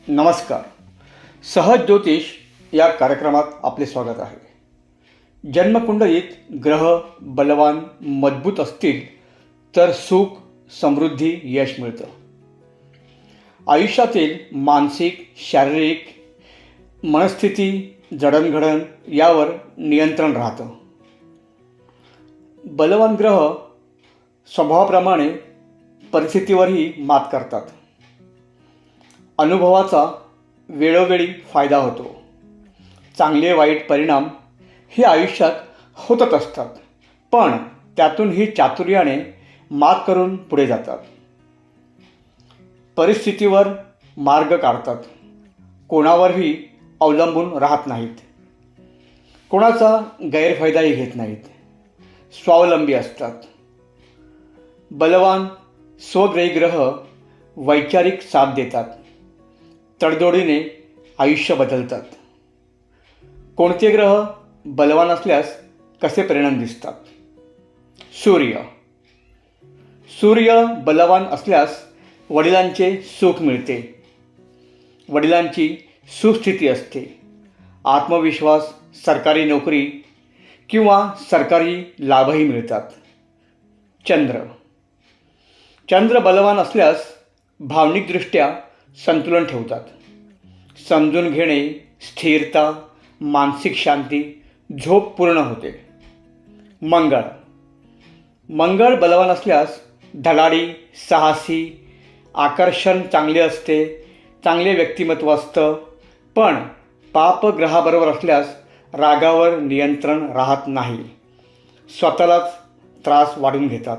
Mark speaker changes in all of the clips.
Speaker 1: नमस्कार. सहज ज्योतिष या कार्यक्रमात आपले स्वागत आहे. जन्मकुंडलीत ग्रह बलवान मजबूत असतील तर सुख, समृद्धी, यश मिळतं. आयुष्यातील मानसिक, शारीरिक, मनस्थिती, जडणघडण यावर नियंत्रण राहतं. बलवान ग्रह स्वभावाप्रमाणे परिस्थितीवरही मात करतात. अनुभवाचा वेळोवेळी फायदा होतो. चांगले वाईट परिणाम हे आयुष्यात होतच असतात, पण त्यातूनही चातुर्याने मात करून पुढे जातात. परिस्थितीवर मार्ग काढतात. कोणावरही अवलंबून राहत नाहीत. कोणाचा गैरफायदाही घेत नाहीत. स्वावलंबी असतात. बलवान स्वग्रही ग्रह वैचारिक साथ देतात. तडजोडीने आयुष्य बदलतात. कोणते ग्रह बलवान असल्यास कसे परिणाम दिसतात? सूर्य बलवान असल्यास वडिलांचे सुख मिळते. वडिलांची सुस्थिती असते. आत्मविश्वास, सरकारी नोकरी किंवा सरकारी लाभही मिळतात. चंद्र बलवान असल्यास भावनिकदृष्ट्या संतुलन ठेवतात. समजून घेणे, स्थिरता, मानसिक शांती, झोप पूर्ण होते. मंगळ बलवान असल्यास धडाडी, साहसी, आकर्षण चांगले असते. चांगले व्यक्तिमत्व असतं. पण पापग्रहाबरोबर असल्यास रागावर नियंत्रण राहत नाही. स्वतःलाच त्रास वाढून घेतात.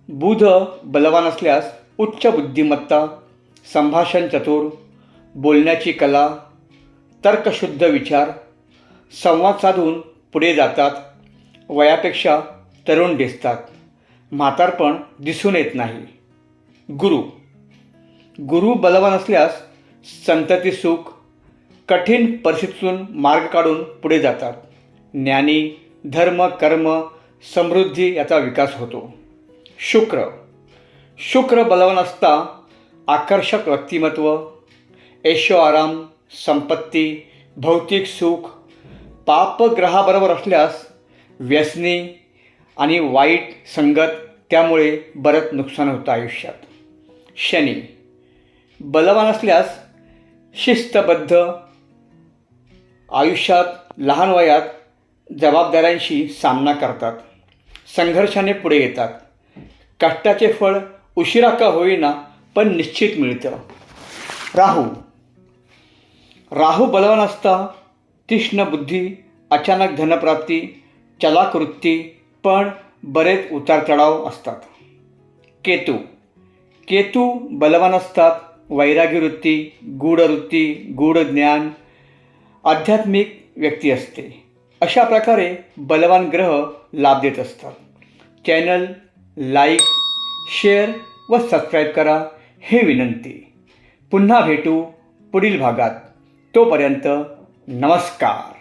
Speaker 1: बुध बलवान असल्यास उच्च बुद्धिमत्ता, संभाषण चतुर, बोलण्याची कला, तर्कशुद्ध विचार, संवाद साधून पुढे जातात. वयापेक्षा तरुण दिसतात. म्हातारपण दिसून येत नाही. गुरु बलवान असल्यास संतती सुख, कठीण परिस्थितीतून मार्ग काढून पुढे जातात. ज्ञानी, धर्म, कर्म, समृद्धी याचा विकास होतो. शुक्र बलवान असता आकर्षक व्यक्तिमत्व, ऐशो आराम, संपत्ती, भौतिक सुख. पापग्रहाबरोबर असल्यास व्यसनी आणि वाईट संगत, त्यामुळे बरंच नुकसान होतं आयुष्यात. शनी बलवान असल्यास शिस्तबद्ध, आयुष्यात लहान वयात जबाबदाऱ्यांशी सामना करतात. संघर्षाने पुढे येतात. कष्टाचे फळ उशिरा का होईना पण निश्चित मिळतं. राहू बलवान असता तीक्ष्ण बुद्धी, अचानक धनप्राप्ती, चलाकृती, पण बरेच उतारचढाव असतात. केतू बलवान असतात वैरागी वृत्ती, गूढवृत्ती, गूढ ज्ञान, आध्यात्मिक व्यक्ती असते. अशा प्रकारे बलवान ग्रह लाभ देत असतात. चॅनल लाईक, शेअर व सबस्क्राईब करा हे विनंती. पुन्हा भेटू पुढील भागात. तोपर्यंत नमस्कार.